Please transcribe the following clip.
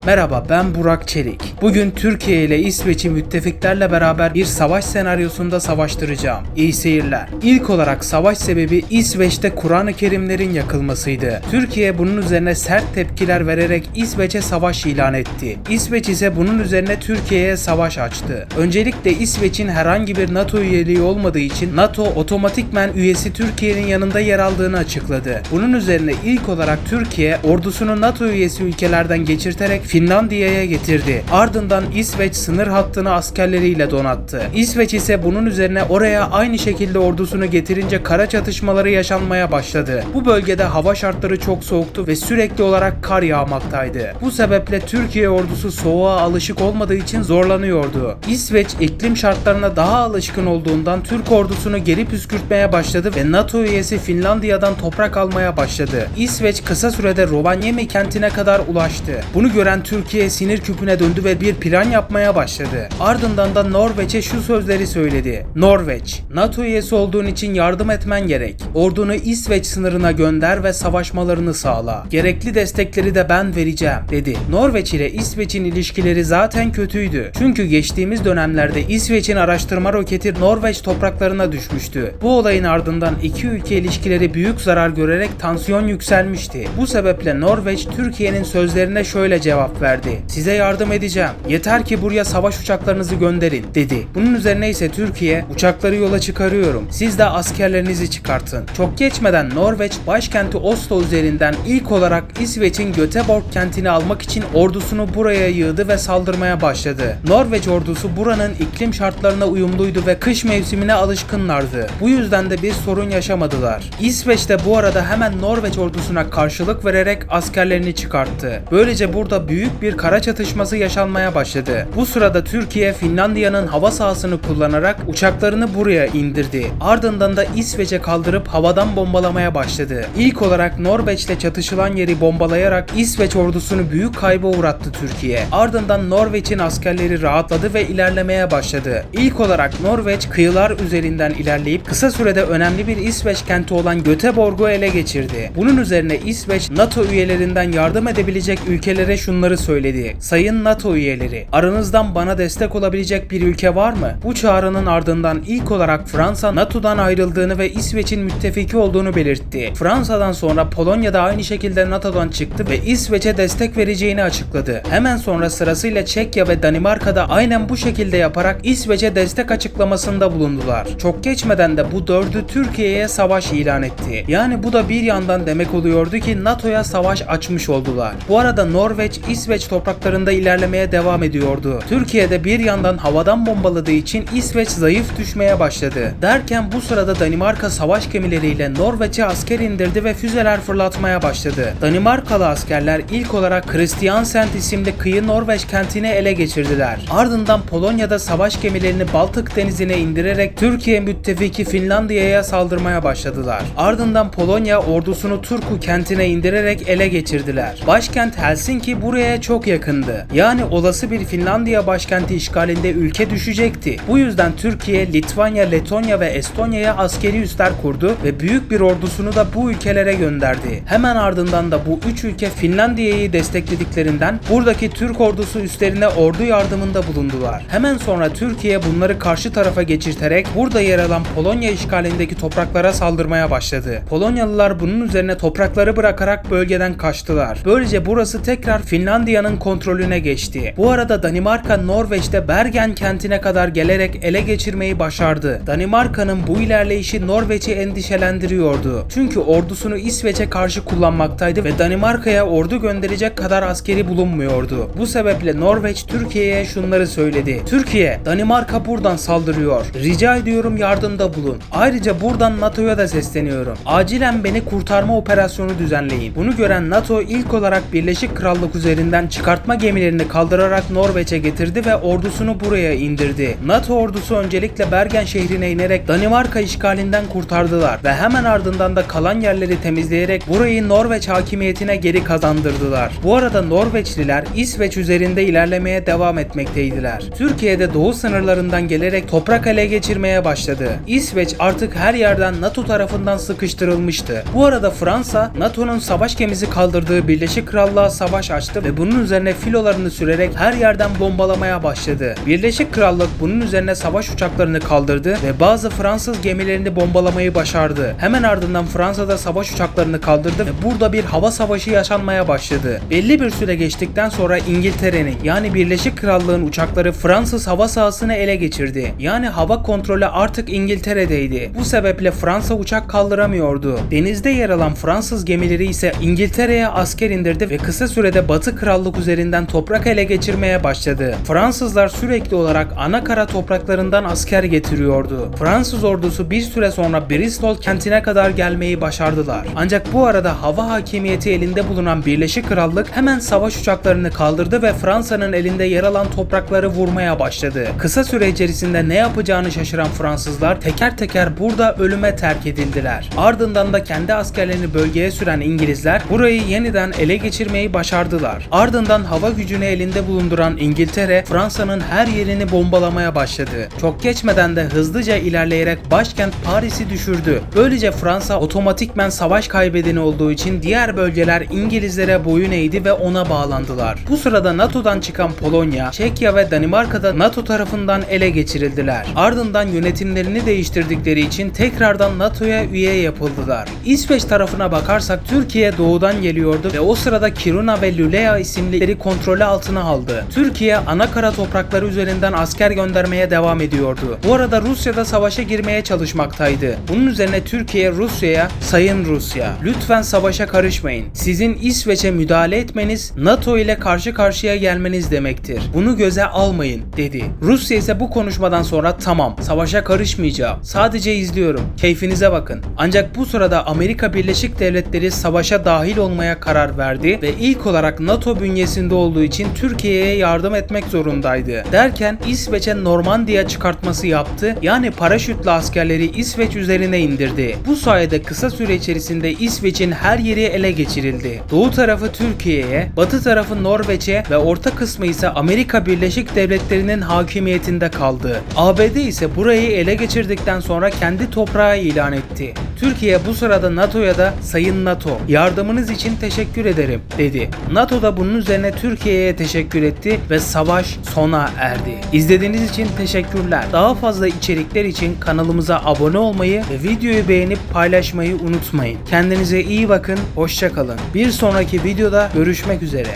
Merhaba, ben Burak Çelik. Bugün Türkiye ile İsveç'i müttefiklerle beraber bir savaş senaryosunda savaştıracağım. İyi seyirler. İlk olarak savaş sebebi İsveç'te Kur'an-ı Kerimlerin yakılmasıydı. Türkiye bunun üzerine sert tepkiler vererek İsveç'e savaş ilan etti. İsveç ise bunun üzerine Türkiye'ye savaş açtı. Öncelikle İsveç'in herhangi bir NATO üyeliği olmadığı için NATO otomatikmen üyesi Türkiye'nin yanında yer aldığını açıkladı. Bunun üzerine ilk olarak Türkiye ordusunu NATO üyesi ülkelerden geçirterek Finlandiya'ya getirdi. Ardından İsveç sınır hattını askerleriyle donattı. İsveç ise bunun üzerine oraya aynı şekilde ordusunu getirince kara çatışmaları yaşanmaya başladı. Bu bölgede hava şartları çok soğuktu ve sürekli olarak kar yağmaktaydı. Bu sebeple Türkiye ordusu soğuğa alışık olmadığı için zorlanıyordu. İsveç iklim şartlarına daha alışkın olduğundan Türk ordusunu geri püskürtmeye başladı ve NATO üyesi Finlandiya'dan toprak almaya başladı. İsveç kısa sürede Rovaniemi kentine kadar ulaştı. Bunu gören Türkiye sinir küpüne döndü ve bir plan yapmaya başladı. Ardından da Norveç'e şu sözleri söyledi. Norveç, NATO üyesi olduğun için yardım etmen gerek. Ordunu İsveç sınırına gönder ve savaşmalarını sağla. Gerekli destekleri de ben vereceğim, dedi. Norveç ile İsveç'in ilişkileri zaten kötüydü. Çünkü geçtiğimiz dönemlerde İsveç'in araştırma roketi Norveç topraklarına düşmüştü. Bu olayın ardından iki ülke ilişkileri büyük zarar görerek tansiyon yükselmişti. Bu sebeple Norveç Türkiye'nin sözlerine şöyle cevap verdi. Size yardım edeceğim. Yeter ki buraya savaş uçaklarınızı gönderin, dedi. Bunun üzerine ise Türkiye, uçakları yola çıkarıyorum. Siz de askerlerinizi çıkartın. Çok geçmeden Norveç başkenti Oslo üzerinden ilk olarak İsveç'in Göteborg kentini almak için ordusunu buraya yığdı ve saldırmaya başladı. Norveç ordusu buranın iklim şartlarına uyumluydu ve kış mevsimine alışkınlardı. Bu yüzden de bir sorun yaşamadılar. İsveç de bu arada hemen Norveç ordusuna karşılık vererek askerlerini çıkarttı. Böylece burada büyük bir kara çatışması yaşanmaya başladı. Bu sırada Türkiye Finlandiya'nın hava sahasını kullanarak uçaklarını buraya indirdi. Ardından da İsveç'e kaldırıp havadan bombalamaya başladı. İlk olarak Norveç'le çatışılan yeri bombalayarak İsveç ordusunu büyük kayba uğrattı Türkiye. Ardından Norveç'in askerleri rahatladı ve ilerlemeye başladı. İlk olarak Norveç kıyılar üzerinden ilerleyip kısa sürede önemli bir İsveç kenti olan Göteborg'u ele geçirdi. Bunun üzerine İsveç NATO üyelerinden yardım edebilecek ülkelere şunları söyledi. Sayın NATO üyeleri, aranızdan bana destek olabilecek bir ülke var mı? Bu çağrının ardından ilk olarak Fransa NATO'dan ayrıldığını ve İsveç'in müttefiki olduğunu belirtti. Fransa'dan sonra Polonya da aynı şekilde NATO'dan çıktı ve İsveç'e destek vereceğini açıkladı. Hemen sonra sırasıyla Çekya ve Danimarka da aynen bu şekilde yaparak İsveç'e destek açıklamasında bulundular. Çok geçmeden de bu dördü Türkiye'ye savaş ilan etti. Yani bu da bir yandan demek oluyordu ki NATO'ya savaş açmış oldular. Bu arada Norveç, İsveç topraklarında ilerlemeye devam ediyordu. Türkiye'de bir yandan havadan bombaladığı için İsveç zayıf düşmeye başladı. Derken bu sırada Danimarka savaş gemileriyle Norveç'e asker indirdi ve füzeler fırlatmaya başladı. Danimarkalı askerler ilk olarak Kristiansand isimli kıyı Norveç kentini ele geçirdiler. Ardından Polonya'da savaş gemilerini Baltık denizine indirerek Türkiye müttefiki Finlandiya'ya saldırmaya başladılar. Ardından Polonya ordusunu Turku kentine indirerek ele geçirdiler. Başkent Helsinki buraya çok yakındı. Yani olası bir Finlandiya başkenti işgalinde ülke düşecekti. Bu yüzden Türkiye, Litvanya, Letonya ve Estonya'ya askeri üsler kurdu ve büyük bir ordusunu da bu ülkelere gönderdi. Hemen ardından da bu üç ülke Finlandiya'yı desteklediklerinden buradaki Türk ordusu üstlerine ordu yardımında bulundular. Hemen sonra Türkiye bunları karşı tarafa geçirterek burada yer alan Polonya işgalindeki topraklara saldırmaya başladı. Polonyalılar bunun üzerine toprakları bırakarak bölgeden kaçtılar. Böylece burası tekrar Finlandiya'nın kontrolüne geçti. Bu arada Danimarka Norveç'te Bergen kentine kadar gelerek ele geçirmeyi başardı. Danimarka'nın bu ilerleyişi Norveç'i endişelendiriyordu. Çünkü ordusunu İsveç'e karşı kullanmaktaydı ve Danimarka'ya ordu gönderecek kadar askeri bulunmuyordu. Bu sebeple Norveç Türkiye'ye şunları söyledi. Türkiye, Danimarka buradan saldırıyor. Rica ediyorum yardımda bulun. Ayrıca buradan NATO'ya da sesleniyorum. Acilen beni kurtarma operasyonu düzenleyin. Bunu gören NATO ilk olarak Birleşik Krallık üzerinden çıkartma gemilerini kaldırarak Norveç'e getirdi ve ordusunu buraya indirdi. NATO ordusu öncelikle Bergen şehrine inerek Danimarka işgalinden kurtardılar ve hemen ardından da kalan yerleri temizleyerek burayı Norveç hakimiyetine geri kazandırdılar. Bu arada Norveçliler İsveç üzerinde ilerlemeye devam etmekteydiler. Türkiye'de doğu sınırlarından gelerek toprak ele geçirmeye başladı. İsveç artık her yerden NATO tarafından sıkıştırılmıştı. Bu arada Fransa, NATO'nun savaş gemisi kaldırdığı Birleşik Krallığa savaş açtı ve ve bunun üzerine filolarını sürerek her yerden bombalamaya başladı. Birleşik Krallık bunun üzerine savaş uçaklarını kaldırdı ve bazı Fransız gemilerini bombalamayı başardı. Hemen ardından Fransa da savaş uçaklarını kaldırdı ve burada bir hava savaşı yaşanmaya başladı. Belli bir süre geçtikten sonra İngiltere'nin yani Birleşik Krallık'ın uçakları Fransız hava sahasını ele geçirdi. Yani hava kontrolü artık İngiltere'deydi. Bu sebeple Fransa uçak kaldıramıyordu. Denizde yer alan Fransız gemileri ise İngiltere'ye asker indirdi ve kısa sürede Batı Krallık üzerinden toprak ele geçirmeye başladı. Fransızlar sürekli olarak ana kara topraklarından asker getiriyordu. Fransız ordusu bir süre sonra Bristol kentine kadar gelmeyi başardılar. Ancak bu arada hava hakimiyeti elinde bulunan Birleşik Krallık hemen savaş uçaklarını kaldırdı ve Fransa'nın elinde yer alan toprakları vurmaya başladı. Kısa süre içerisinde ne yapacağını şaşıran Fransızlar teker teker burada ölüme terk edildiler. Ardından da kendi askerlerini bölgeye süren İngilizler burayı yeniden ele geçirmeyi başardılar. Ardından hava gücünü elinde bulunduran İngiltere Fransa'nın her yerini bombalamaya başladı. Çok geçmeden de hızlıca ilerleyerek başkent Paris'i düşürdü. Böylece Fransa otomatikmen savaş kaybedeni olduğu için diğer bölgeler İngilizlere boyun eğdi ve ona bağlandılar. Bu sırada NATO'dan çıkan Polonya, Çekya ve Danimarka'da NATO tarafından ele geçirildiler. Ardından yönetimlerini değiştirdikleri için tekrardan NATO'ya üye yapıldılar. İsveç tarafına bakarsak Türkiye doğudan geliyordu ve o sırada Kiruna ve Lulea isimlileri kontrolü altına aldı. Türkiye ana kara toprakları üzerinden asker göndermeye devam ediyordu. Bu arada Rusya da savaşa girmeye çalışmaktaydı. Bunun üzerine Türkiye Rusya'ya "Sayın Rusya, lütfen savaşa karışmayın. Sizin İsveç'e müdahale etmeniz NATO ile karşı karşıya gelmeniz demektir. Bunu göze almayın," dedi. Rusya ise bu konuşmadan sonra "Tamam, savaşa karışmayacağım. Sadece izliyorum. Keyfinize bakın." Ancak bu sırada Amerika Birleşik Devletleri savaşa dahil olmaya karar verdi ve ilk olarak NATO bünyesinde olduğu için Türkiye'ye yardım etmek zorundaydı. Derken İsveç'e Normandiya çıkartması yaptı. Yani paraşütle askerleri İsveç üzerine indirdi. Bu sayede kısa süre içerisinde İsveç'in her yeri ele geçirildi. Doğu tarafı Türkiye'ye, batı tarafı Norveç'e ve orta kısmı ise Amerika Birleşik Devletleri'nin hakimiyetinde kaldı. ABD ise burayı ele geçirdikten sonra kendi toprağı ilan etti. Türkiye bu sırada NATO'ya da "Sayın NATO, yardımınız için teşekkür ederim," dedi. NATO da bunun üzerine Türkiye'ye teşekkür etti ve savaş sona erdi. İzlediğiniz için teşekkürler. Daha fazla içerikler için kanalımıza abone olmayı ve videoyu beğenip paylaşmayı unutmayın. Kendinize iyi bakın, hoşça kalın. Bir sonraki videoda görüşmek üzere.